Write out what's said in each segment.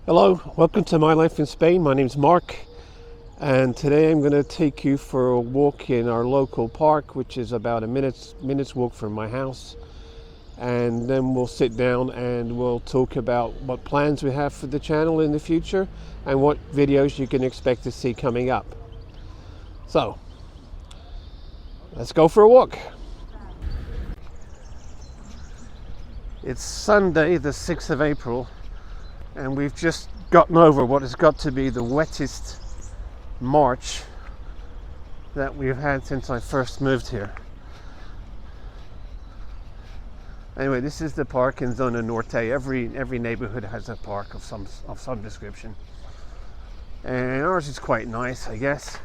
Hello, welcome to My Life in Spain. My name's Mark, and today I'm going to take you for a walk in our local park, which is about a minute's walk from my house. And then we'll sit down and we'll talk about what plans we have for the channel in the future and what videos you can expect to see coming up. So, let's go for a walk. It's Sunday, the 6th of April. And we've just gotten over what has got to be the wettest March that we've had since I first moved here. Anyway, this is the park in Zona Norte. Every neighborhood has a park of some description, and ours is quite nice, I guess.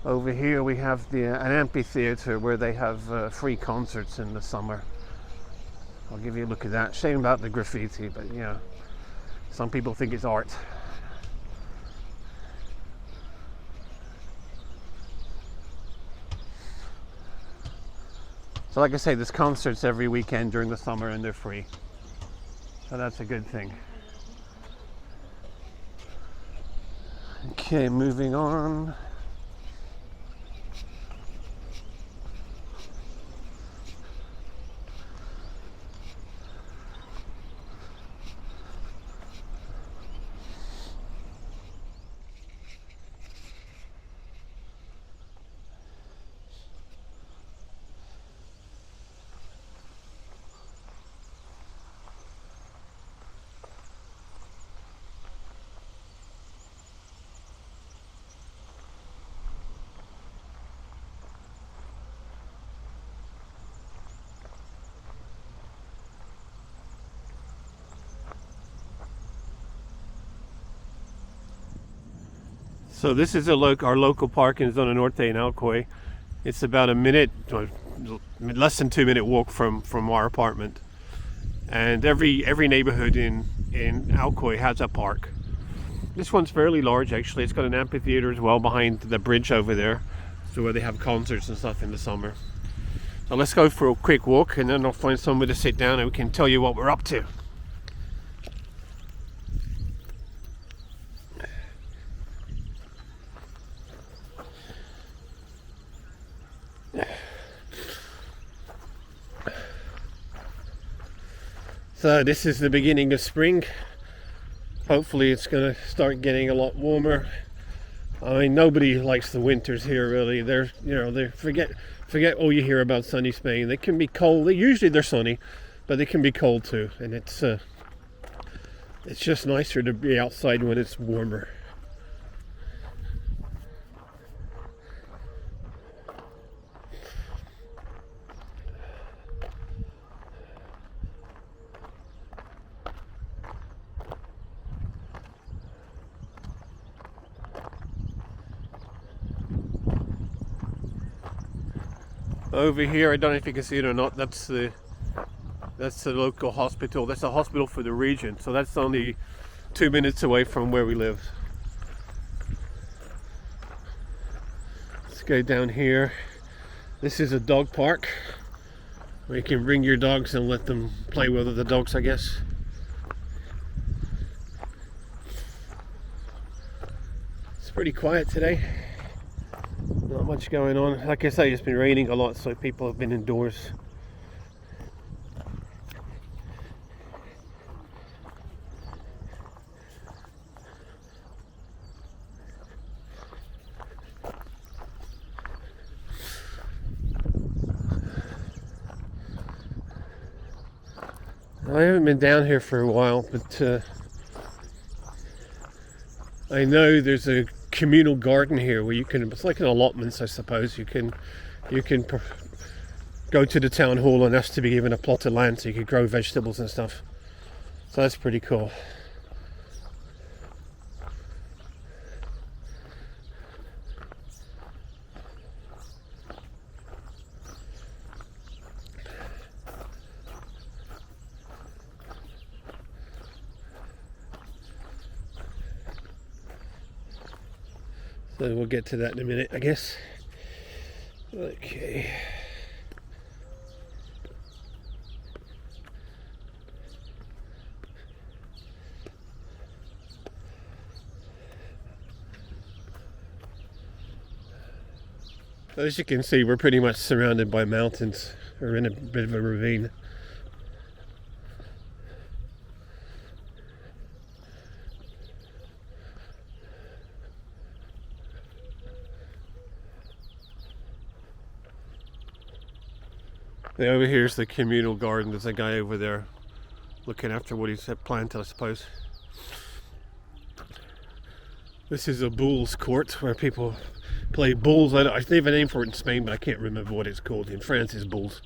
Over here we have an amphitheater where they have free concerts in the summer. I'll give you a look at that. Shame about the graffiti, but you know, some people think it's art. So like I say, there's concerts every weekend during the summer and they're free. So that's a good thing. Okay, moving on. So this is our local park in Zona Norte in Alcoy. It's about a minute, less than 2 minute walk from our apartment. And every neighborhood in Alcoy has a park. This one's fairly large actually. It's got an amphitheater as well behind the bridge over there, so where they have concerts and stuff in the summer. So let's go for a quick walk and then I'll find somewhere to sit down and we can tell you what we're up to. So this is the beginning of spring. Hopefully it's going to start getting a lot warmer. I mean, nobody likes the winters here really. They forget all you hear about sunny Spain. They can be cold. Usually they're sunny, but they can be cold too. And it's just nicer to be outside when it's warmer. Over here, I don't know if you can see it or not, that's the local hospital. That's a hospital for the region, so that's only 2 minutes away from where we live. Let's go down here. This is a dog park where you can bring your dogs and let them play with other dogs, I guess. It's pretty quiet today. Not much going on. Like I say, it's been raining a lot, so people have been indoors. I haven't been down here for a while, but I know there's a communal garden here where you can, it's like an allotments, I suppose. You can go to the town hall and ask to be given a plot of land so you can grow vegetables and stuff. So that's pretty cool. So we'll get to that in a minute, I guess. Okay. As you can see, we're pretty much surrounded by mountains. We're in a bit of a ravine. And over here's the communal garden. There's a guy over there looking after what he's planted, I suppose. This is a bull's court where people play bulls. They have a name for it in Spain, but I can't remember what it's called. In France, it's bulls.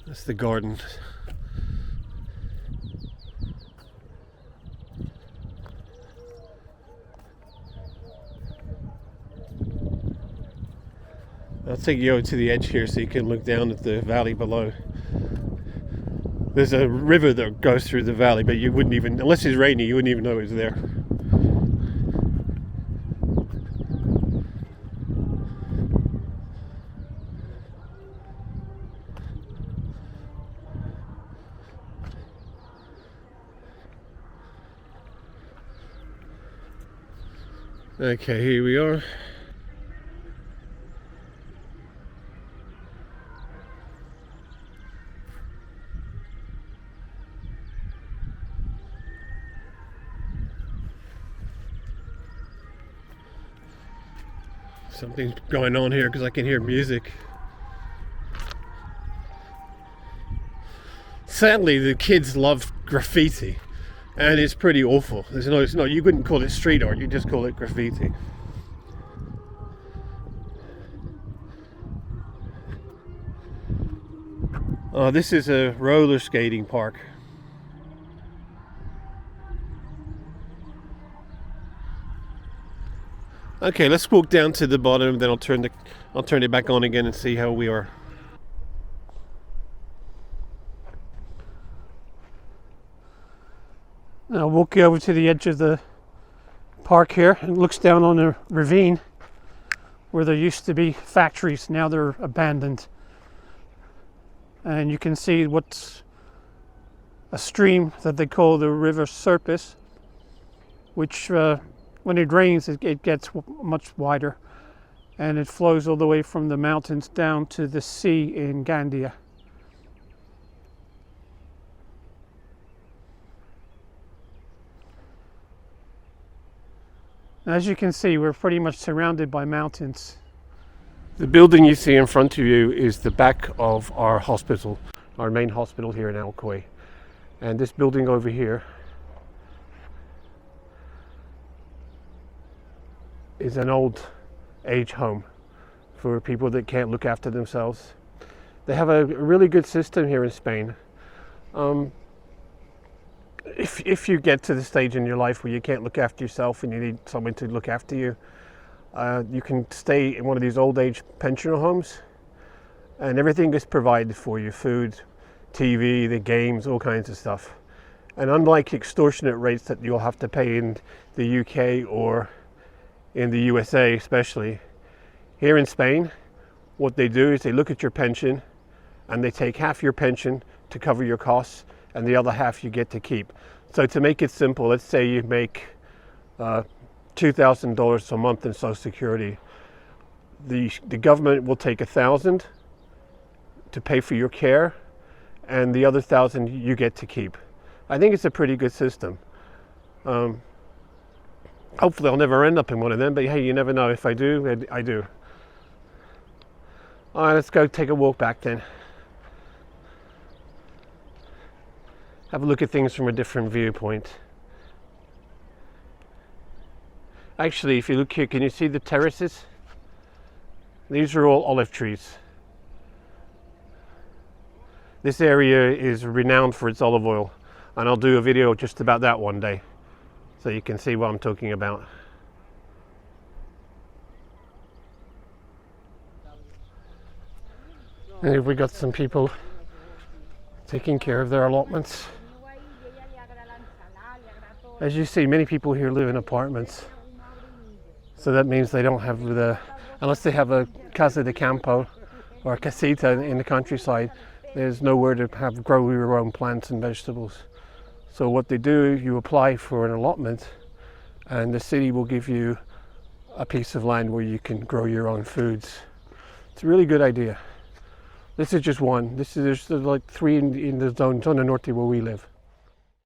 That's the garden. I'll take you over to the edge here so you can look down at the valley below. There's a river that goes through the valley, but you wouldn't even, unless it's rainy, you wouldn't even know it was there. Okay, here we are. Something's going on here because I can hear music. Sadly, the kids love graffiti, and it's pretty awful. It's not. You wouldn't call it street art. You just call it graffiti. This is a roller skating park. Okay, let's walk down to the bottom, then I'll turn it back on again and see how we are. Now I'll walk you over to the edge of the park here, and it looks down on a ravine where there used to be factories. Now they're abandoned. And you can see what's a stream that they call the River Serpis, which when it rains it gets much wider, and it flows all the way from the mountains down to the sea in Gandia. As you can see, we're pretty much surrounded by mountains. The building you see in front of you is the back of our hospital, our main hospital here in Alcoy. And this building over here is an old age home for people that can't look after themselves. They have a really good system here in Spain. If you get to the stage in your life where you can't look after yourself and you need someone to look after you, you can stay in one of these old age pensioner homes, and everything is provided for you: food, TV, the games, all kinds of stuff. And unlike extortionate rates that you'll have to pay in the UK or in the USA especially, here in Spain, what they do is they look at your pension and they take half your pension to cover your costs, and the other half you get to keep. So to make it simple, let's say you make $2,000 a month in Social Security. The government will take $1,000 to pay for your care, and the other $1,000 you get to keep. I think it's a pretty good system. Hopefully I'll never end up in one of them, but hey, you never know. If I do, I do. All right, let's go take a walk back then. Have a look at things from a different viewpoint. Actually, if you look here, can you see the terraces? These are all olive trees. This area is renowned for its olive oil, and I'll do a video just about that one day, so you can see what I'm talking about. And here we got some people taking care of their allotments. As you see, many people here live in apartments, so that means they don't have unless they have a casa de campo or a casita in the countryside, There's nowhere to grow your own plants and vegetables. So what they do, you apply for an allotment, and the city will give you a piece of land where you can grow your own foods. It's a really good idea. This is just one. There's like 3 in the Zona Norte where we live.